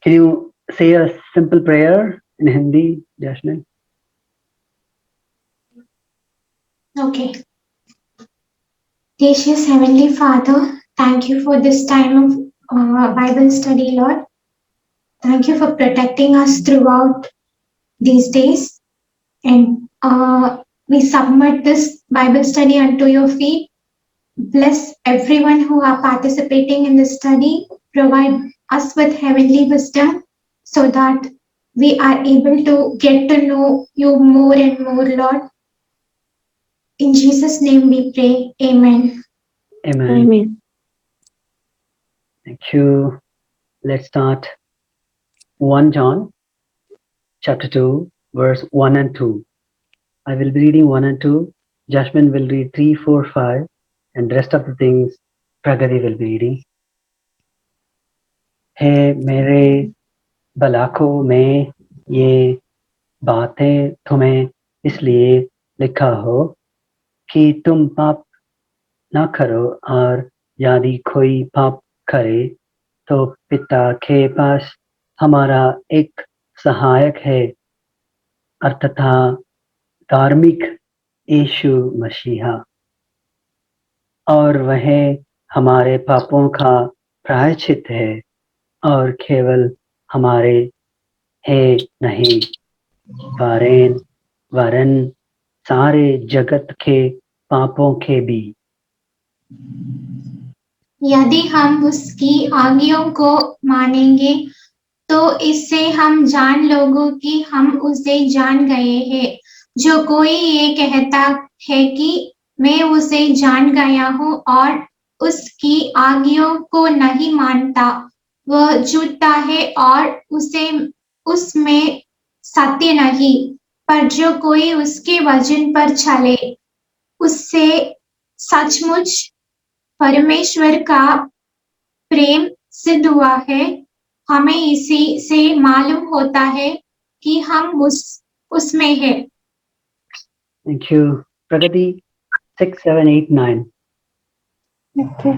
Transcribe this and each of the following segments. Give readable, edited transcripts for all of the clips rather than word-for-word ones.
Can you say a simple prayer in Hindi, Jasmine? Okay. Gracious Heavenly Father, thank you for this time of Bible study, Lord. Thank you for protecting us throughout these days. And we submit this Bible study unto your feet. Bless everyone who are participating in this study. Provide us with heavenly wisdom so that we are able to get to know you more and more, Lord. In Jesus' name we pray. Amen. Amen. Amen. Thank you. Let's start 1 John chapter 2, verse 1 and 2. I will be reading 1 and 2. Jasmine will read 3, 4, 5, and the rest of the things Pragati will be reading. हे मेरे बलाकों में ये बातें तुम्हें इसलिए लिखा हो कि तुम पाप ना करो, और यदि कोई पाप करे तो पिता के पास हमारा एक सहायक है, अर्थात धार्मिक यीशु मसीहा, और वह हमारे पापों का प्रायश्चित है, और केवल हमारे है नहीं, वरन सारे जगत के पापों के भी। यदि हम उसकी आज्ञाओं को मानेंगे तो इससे हम जान लोगों कि हम उसे जान गए हैं। जो कोई ये कहता है कि मैं उसे जान गया हूँ और उसकी आज्ञाओं को नहीं मानता, वह झूठा है और उसमें सत्य नहीं। पर जो कोई उसके वचन पर चले, उससे सचमुच परमेश्वर का प्रेम सिद्ध हुआ है। हमें इसी से मालूम होता है कि हम उसमें हैं। Thank you. Pragati 6, 7, 8, 9. Okay.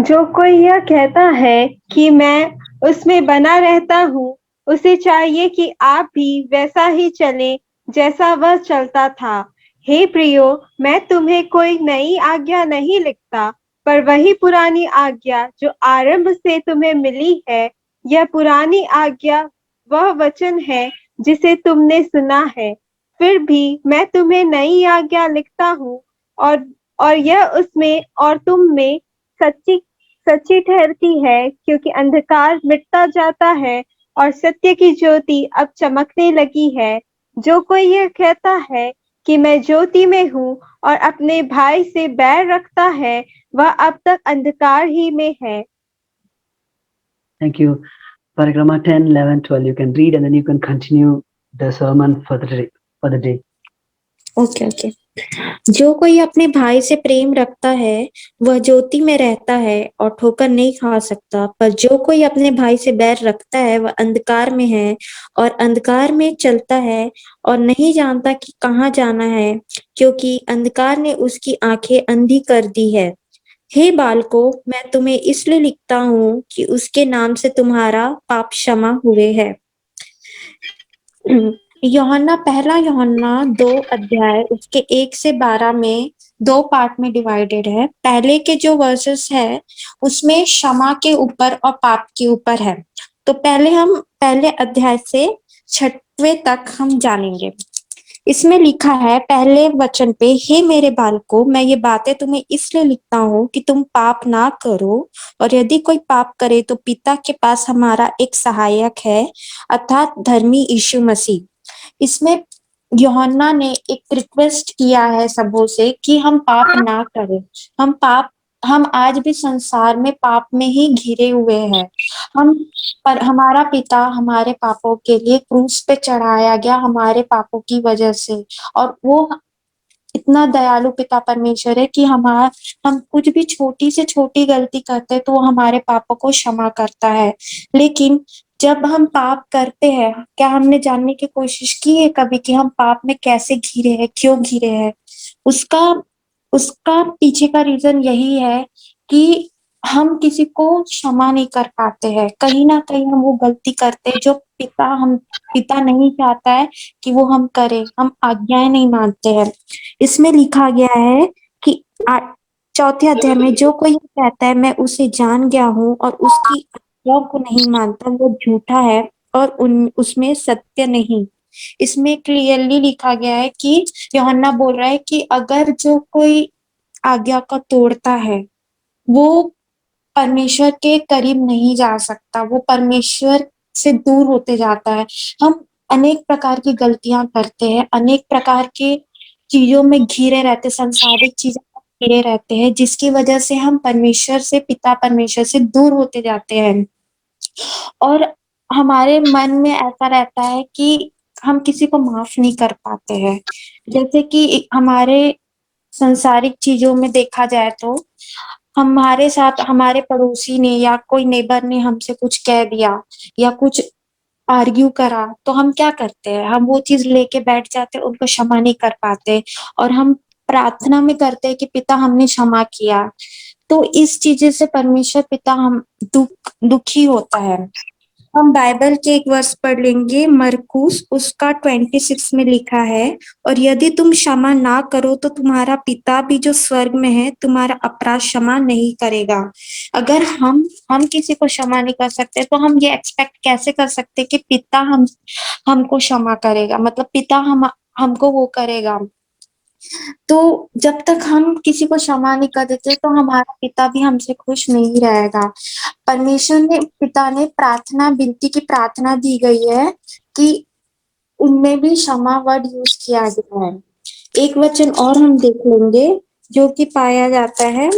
जो कोई यह कहता है कि मैं उसमें बना रहता हूँ, उसे चाहिए कि आप भी वैसा ही चलें जैसा वह चलता था। हे प्रियो, मैं तुम्हें कोई नई आज्ञा नहीं लिखता, पर वही पुरानी आज्ञा जो आरंभ से तुम्हें मिली है। यह पुरानी आज्ञा वह वचन है जिसे तुमने सुना है। फिर भी मैं तुम्हें नई आज्ञा लिखता हूँ, और यह उसमें और तुम में सच्ची ठहरती है, क्योंकि अंधकार मिटता जाता है और सत्य की ज्योति अब चमकने लगी है। जो कोई यह कहता है कि मैं ज्योति में हूँ और अपने भाई से बैर रखता है, वह अब तक अंधकार ही में है। Thank you. Parikrama 10, 11, 12. You can read and then you can continue the sermon for the day. Okay. जो कोई अपने भाई से प्रेम रखता है वह ज्योति में रहता है और ठोकर नहीं खा सकता, पर जो कोई अपने भाई से बैर रखता है वह अंधकार में है और अंधकार में चलता है और नहीं जानता कि कहाँ जाना है, क्योंकि अंधकार ने उसकी आंखें अंधी कर दी है। हे बालकों, मैं तुम्हें इसलिए लिखता हूँ कि उसके नाम से तुम्हारा पाप क्षमा हुए है। पहला यूहन्ना 2 अध्याय उसके 1 से 12 में 2 पार्ट में डिवाइडेड है। पहले के जो वर्सेस है उसमें क्षमा के ऊपर और पाप के ऊपर है। तो पहले अध्याय से 6वें तक हम जानेंगे। इसमें लिखा है पहले वचन पे, हे मेरे बालकों, मैं ये बातें तुम्हें इसलिए लिखता हूँ कि तुम पाप ना करो, और यदि कोई पाप करे तो पिता के पास हमारा एक सहायक है, अर्थात धर्मी यीशु मसीह। इसमें यूहन्ना ने एक रिक्वेस्ट किया है सबों से कि हम पाप ना करें। हम आज भी संसार में पाप में ही घिरे हुए हैं। पर हमारा पिता हमारे पापों के लिए क्रूस पे चढ़ाया गया हमारे पापों की वजह से, और वो इतना दयालु पिता परमेश्वर है कि हम कुछ भी छोटी से छोटी गलती करते हैं तो वो हमारे पापों को क्षमा करता है। लेकिन जब हम पाप करते हैं, क्या हमने जानने की कोशिश की है कभी कि हम पाप में कैसे घिरे हैं, क्यों घिरे हैं? उसका पीछे का रीजन यही है कि हम किसी को क्षमा नहीं कर पाते हैं, कहीं ना कहीं हम वो गलती करते हैं जो पिता नहीं चाहता है कि वो हम करें, हम आज्ञाएं नहीं मानते हैं। इसमें लिखा गया है कि चौथे अध्याय में जो कोई ये कहता है मैं उसे जान गया हूँ और उसकी आज्ञा को नहीं मानता, वो झूठा है और उसमें सत्य नहीं। इसमें क्लियरली लिखा गया है कि यूहन्ना बोल रहा है कि अगर जो कोई आज्ञा को तोड़ता है वो परमेश्वर के करीब नहीं जा सकता, वो परमेश्वर से दूर होते जाता है। हम अनेक प्रकार की गलतियां करते हैं, अनेक प्रकार के चीजों में घिरे रहते, सांसारिक चीजों में घिरे रहते हैं, जिसकी वजह से हम परमेश्वर से, पिता परमेश्वर से दूर होते जाते हैं। और हमारे मन में ऐसा रहता है कि हम किसी को माफ नहीं कर पाते हैं। जैसे कि हमारे संसारिक चीजों में देखा जाए तो हमारे साथ हमारे पड़ोसी ने या कोई नेबर ने हमसे कुछ कह दिया या कुछ आर्ग्यू करा, तो हम क्या करते हैं, हम वो चीज लेके बैठ जाते हैं, उनको क्षमा नहीं कर पाते और हम प्रार्थना में करते हैं कि पिता हमने क्षमा किया। तो इस चीज से परमेश्वर पिता हम दुखी होता है। हम बाइबल के एक वर्ष पढ़ लेंगे, मरकुस उसका 26 में लिखा है, और यदि तुम क्षमा ना करो तो तुम्हारा पिता भी जो स्वर्ग में है तुम्हारा अपराध क्षमा नहीं करेगा। अगर हम किसी को क्षमा नहीं कर सकते तो हम ये एक्सपेक्ट कैसे कर सकते कि पिता हमको क्षमा करेगा, मतलब पिता हमको वो करेगा। तो जब तक हम किसी को क्षमा नहीं कर देते तो हमारा पिता भी हमसे खुश नहीं रहेगा। परमेश्वर ने, पिता ने प्रार्थना, विनती की प्रार्थना दी गई है कि उनमें भी क्षमा वर्ड यूज किया गया है। एक वचन और हम देख लेंगे जो कि पाया जाता है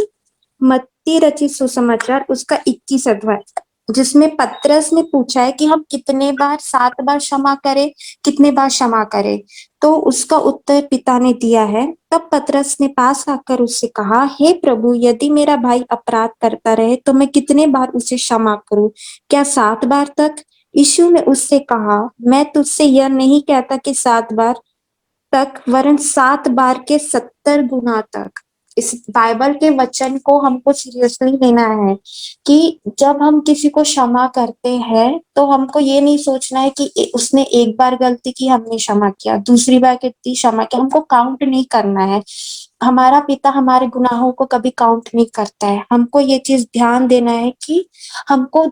मत्ती रचित सुसमाचार उसका 21 अध्याय, जिसमें पतरस ने पूछा है कि हम कितने बार, 7 बार क्षमा करें, कितने बार क्षमा करें। तो उसका उत्तर पिता ने दिया है। तब पतरस ने पास आकर उससे कहा, हे प्रभु, यदि मेरा भाई अपराध करता रहे तो मैं कितने बार उसे क्षमा करूं, क्या 7 बार तक? यीशु ने उससे कहा, मैं तुझसे यह नहीं कहता कि 7 बार तक, वरन 7 बार के 70 गुना तक। इस बाइबल के वचन को हमको सीरियसली लेना है कि जब हम किसी को क्षमा करते हैं तो हमको ये नहीं सोचना है कि उसने एक बार गलती की, हमने क्षमा किया, दूसरी बार कितनी क्षमा किया, हमको काउंट नहीं करना है। हमारा पिता हमारे गुनाहों को कभी काउंट नहीं करता है। हमको ये चीज ध्यान देना है कि हमको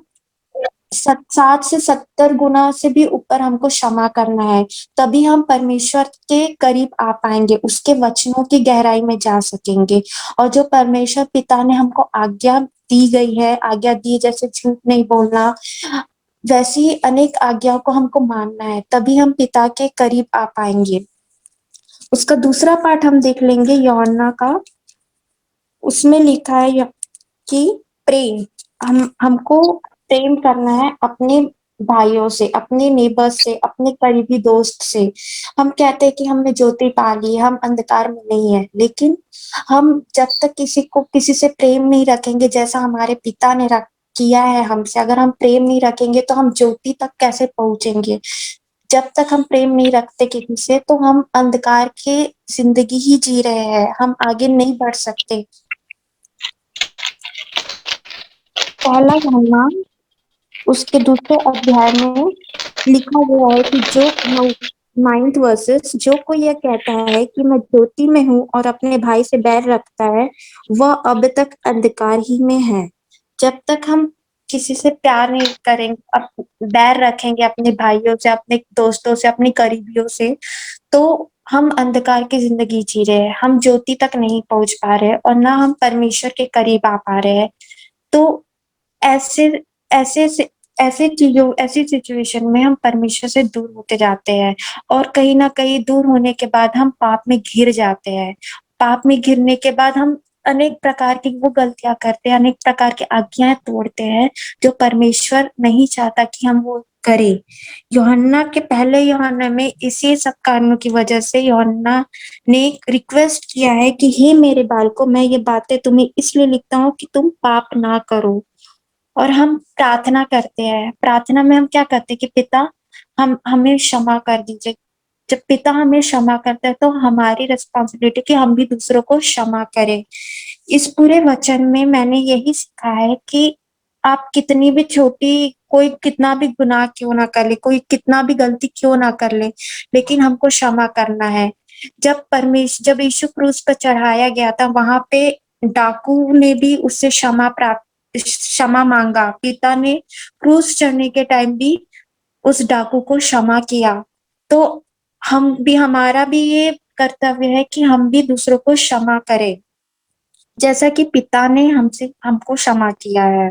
7 से 70 गुना से भी ऊपर हमको क्षमा करना है, तभी हम परमेश्वर के करीब आ पाएंगे, उसके वचनों की गहराई में जा सकेंगे। और जो परमेश्वर पिता ने हमको आज्ञा दी गई है, आज्ञा दी जैसे झूठ नहीं बोलना, वैसी ही अनेक आज्ञाओं को हमको मानना है, तभी हम पिता के करीब आ पाएंगे। उसका दूसरा पाठ हम देख लेंगे यूहन्ना का। उसमें लिखा है कि प्रेम, हमको प्रेम करना है अपने भाइयों से, अपने नेबर से, अपने करीबी दोस्त से। हम कहते हैं कि हमने ज्योति पा ली, हम अंधकार में नहीं है, लेकिन हम जब तक किसी को, किसी से प्रेम नहीं रखेंगे जैसा हमारे पिता ने किया है हमसे, अगर हम प्रेम नहीं रखेंगे तो हम ज्योति तक कैसे पहुंचेंगे? जब तक हम प्रेम नहीं रखते किसी से तो हम अंधकार की जिंदगी ही जी रहे हैं, हम आगे नहीं बढ़ सकते। पहला यूहन्ना उसके दूसरे अध्याय में लिखा गया है कि जो 9th वर्सेस, जो कोई यह कहता है कि मैं ज्योति में हूँ और अपने भाई से बैर रखता है, वह अब तक अंधकार ही में है। जब तक हम किसी से प्यार नहीं करेंगे, बैर रखेंगे अपने भाइयों से, अपने दोस्तों से, अपनी करीबियों से, तो हम अंधकार की जिंदगी जी रहे हैं, हम ज्योति तक नहीं पहुंच पा रहे और ना हम परमेश्वर के करीब आ पा रहे हैं। तो ऐसे ऐसे ऐसे चीजों, ऐसी सिचुएशन में हम परमेश्वर से दूर होते जाते हैं और कहीं ना कहीं दूर होने के बाद हम पाप में घिर जाते हैं। पाप में घिरने के बाद हम अनेक प्रकार की वो गलतियां करते हैं, अनेक प्रकार की आज्ञाएं तोड़ते हैं जो परमेश्वर नहीं चाहता कि हम वो करें। यूहन्ना के पहले यूहन्ना में इसी सब कारणों की वजह से यूहन्ना ने रिक्वेस्ट किया है कि हे मेरे बालकों, मैं ये बातें तुम्हें इसलिए लिखता हूँ कि तुम पाप ना करो। और हम प्रार्थना करते हैं, प्रार्थना में हम क्या करते हैं कि पिता, हम हमें क्षमा कर दीजिए, जब पिता हमें क्षमा करता है तो हमारी रिस्पॉन्सिबिलिटी कि हम भी दूसरों को क्षमा करें। इस पूरे वचन में मैंने यही सीखा है कि आप कितनी भी छोटी, कोई कितना भी गुनाह क्यों ना कर ले, कोई कितना भी गलती क्यों ना कर ले, लेकिन हमको क्षमा करना है। जब यीशु क्रूस पर चढ़ाया गया था, वहां पे डाकू ने भी उससे क्षमा मांगा। पिता ने क्रूस चढ़ने के टाइम भी उस डाकू को क्षमा किया। तो हमारा भी ये कर्तव्य है कि हम भी दूसरों को क्षमा करें, जैसा कि पिता ने हमको क्षमा किया है।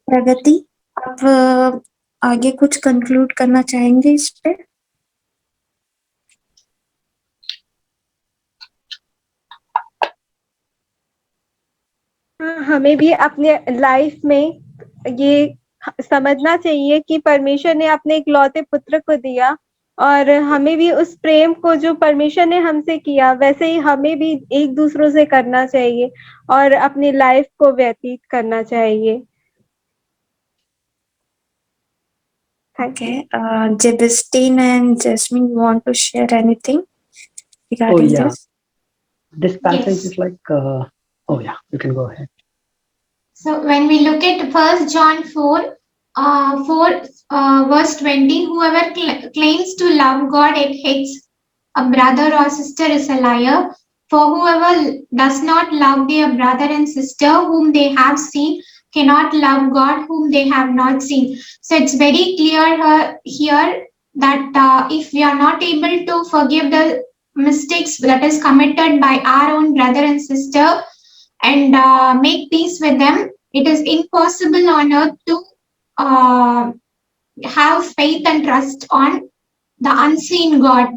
प्रगति, आप आगे कुछ कंक्लूड करना चाहेंगे इस पे? हाँ, हमें भी अपने लाइफ में ये समझना चाहिए कि परमेश्वर ने अपने इकलौते पुत्र को दिया, और हमें भी उस प्रेम को जो परमेश्वर ने हमसे किया वैसे ही हमें भी एक दूसरों से करना चाहिए और अपनी लाइफ को व्यतीत करना चाहिए। Thank you. Okay, Jebistine and Jasmine, you want to share anything Oh regarding yeah, this? this passage Yes. is like oh yeah, you can go ahead. So when we look at 1 John 4, 4 verse 20, whoever claims to love God and hates a brother or sister is a liar. For whoever does not love their brother and sister whom they have seen cannot love God whom they have not seen. So it's very clear here that if we are not able to forgive the mistakes that is committed by our own brother and sister and make peace with them, it is impossible on earth to have faith and trust on the unseen God.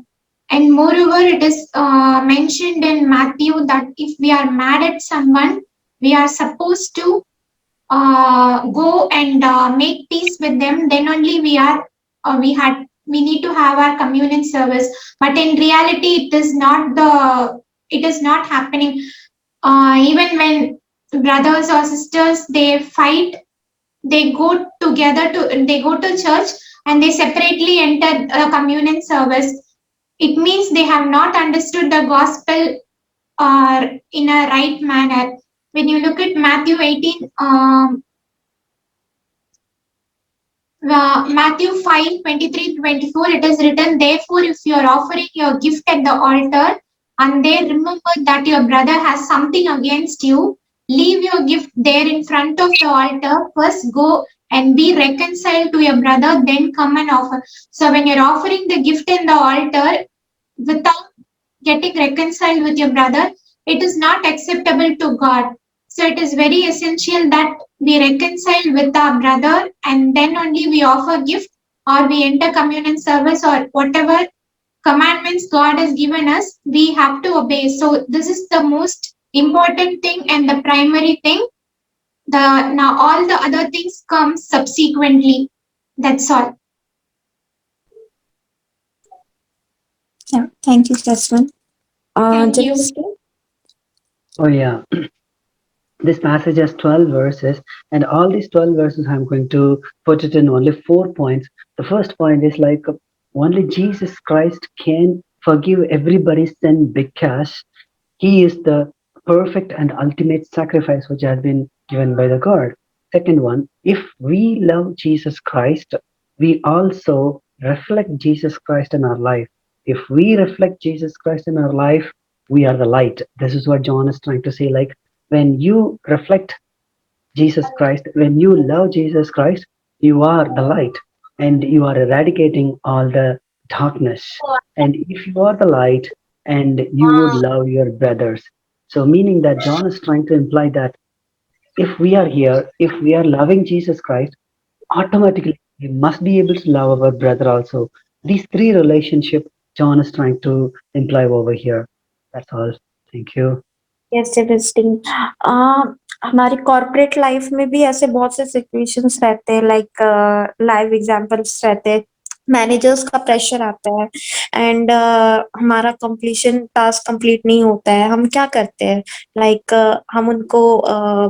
And moreover, it is mentioned in Matthew that if we are mad at someone, we are supposed to go and make peace with them. Then only we need to have our communion service. But in reality, it is not happening. Even when brothers or sisters they fight, they go to church and they separately enter a communion service. It means they have not understood the gospel in a right manner. When you look at Matthew 18, Matthew 5:23-24, it is written, therefore, if you are offering your gift at the altar and there remember that your brother has something against you, leave your gift there in front of the altar. First go and be reconciled to your brother, then come and offer. So when you're offering the gift in the altar without getting reconciled with your brother, it is not acceptable to God. So it is very essential that we reconcile with our brother and then only we offer gift or we enter communion service or whatever commandments God has given us, we have to obey. So this is the most important thing and the primary thing. Now all the other things come subsequently. That's all. Yeah, thank you, Jasmine. Thank you. Jebistine? Oh yeah, this passage has 12 verses, and all these 12 verses I'm going to put it in only 4 points. The first point is like only Jesus Christ can forgive everybody's sin because he is the perfect and ultimate sacrifice which has been given by the God. Second one, if we love Jesus Christ, we also reflect Jesus Christ in our life. If we reflect Jesus Christ in our life, we are the light. This is what John is trying to say. Like when you reflect Jesus Christ, when you love Jesus Christ, you are the light and you are eradicating all the darkness. And if you are the light and you would love your brothers. So, meaning that John is trying to imply that if we are here, if we are loving Jesus Christ, automatically we must be able to love our brother also. These three relationship John is trying to imply over here. That's all. Thank you. Yes, Jebistine. हमारी corporate life में भी ऐसे बहुत से situations रहते हैं, like live examples रहते हैं मैनेजर्स का प्रेशर आता है एंड हमारा कंप्लीशन टास्क कंप्लीट नहीं होता है, हम क्या करते हैं लाइक हम उनको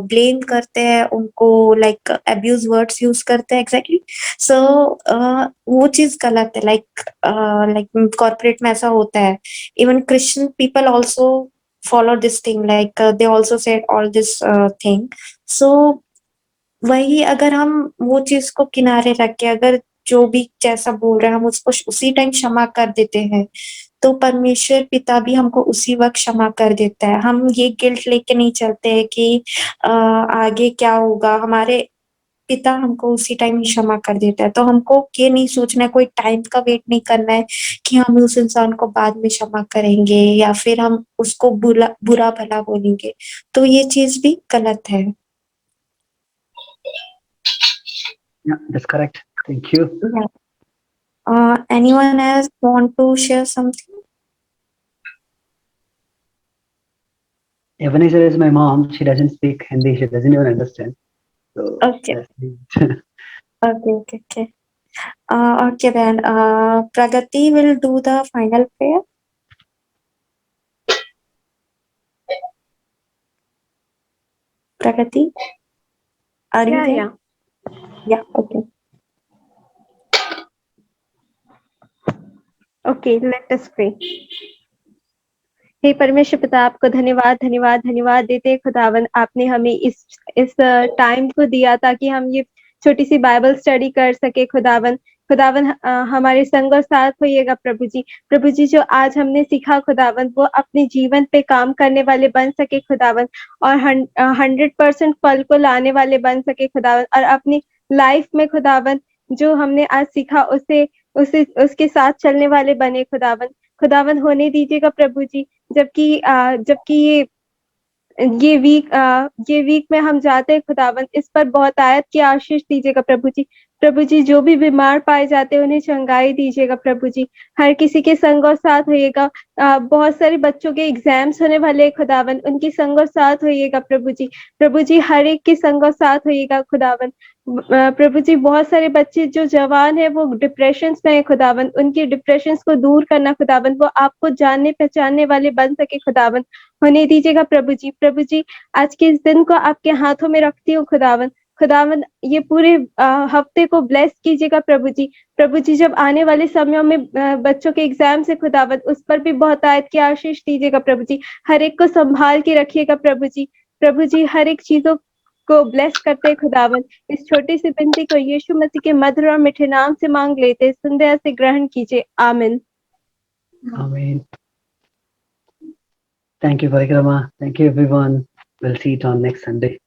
ब्लेम करते हैं, उनको लाइक अब्यूज वर्ड्स यूज करते हैं एग्जैक्टली। सो वो चीज गलत है। लाइक कॉर्पोरेट में ऐसा होता है, even Christian people also follow this thing, like they also said all this thing. So वही अगर हम वो चीज को किनारे रख के अगर जो भी जैसा बोल रहे हैं हम उसको उसी टाइम क्षमा कर देते हैं, तो परमेश्वर पिता भी हमको उसी वक्त क्षमा कर देता है। हम ये गिल्ट लेके नहीं चलते हैं कि आगे क्या होगा, हमारे पिता हमको उसी टाइम ही क्षमा कर देता है। तो हमको ये नहीं सोचना है, कोई टाइम का वेट नहीं करना है कि हम उस इंसान को बाद में क्षमा करेंगे या फिर हम उसको बुरा भला बोलेंगे, तो ये चीज भी गलत है। Yeah, that's correct. Thank you. Yeah. Anyone else want to share something? Ebenezer is my mom. She doesn't speak Hindi. She doesn't even understand. So Okay. that's it. Okay. Okay then. Pragati will do the final prayer. Pragati, are you there? Yeah. Okay. Okay, let us pray. हे परमेश्वर पिता, आपको धन्यवाद देते हैं खुदावन। आपने हमें इस टाइम को दिया ताकि हम ये छोटी सी बाइबल स्टडी कर सके खुदावन। हमारे संग और साथ होइएगा प्रभु जी जो आज हमने सीखा खुदावन वो अपने जीवन पे काम करने वाले बन सके खुदावन, और 100% फल को लाने वाले बन सके खुदावन, और अपनी लाइफ में खुदावन जो हमने आज सीखा उसके साथ चलने वाले बने खुदावन होने दीजिएगा प्रभु जी। जबकि ये वीक में हम जाते हैं खुदावन, इस पर बहुत आयत की आशीष दीजिएगा प्रभु जी जो भी बीमार पाए जाते हैं उन्हें चंगाई दीजिएगा प्रभु जी। हर किसी के संग और साथ होइएगा। बहुत सारे बच्चों के एग्जाम्स होने वाले हैं खुदावन, उनकी संग और साथ होइएगा प्रभु जी हर एक के संग और साथ होइएगा खुदावन। प्रभु जी बहुत सारे बच्चे जो जवान है वो डिप्रेशन में है खुदावन, उनके डिप्रेशन को दूर करना खुदावन, वो आपको जानने पहचानने वाले बन सके खुदावन, होने दीजिएगा प्रभु जी। आज के इस दिन को आपके हाथों में रखती हूँ खुदावन ये पूरे हफ्ते को ब्लेस कीजिएगा प्रभु जी जब आने वाले समयों में बच्चों के एग्जाम से खुदावन उस पर भी बहुत आयत की आशीष दीजिएगा प्रभु जी। हर एक को संभाल के रखिएगा प्रभु जी हर एक चीजों को ब्लेस करते खुदावन। इस छोटी सी विनती को यीशु मसीह के मधुर और मीठे नाम से मांग लेते, संदेह से ग्रहण कीजिए, आमीन। Amen. Thank you, Parikrama. Thank you, everyone. We'll see it on next Sunday.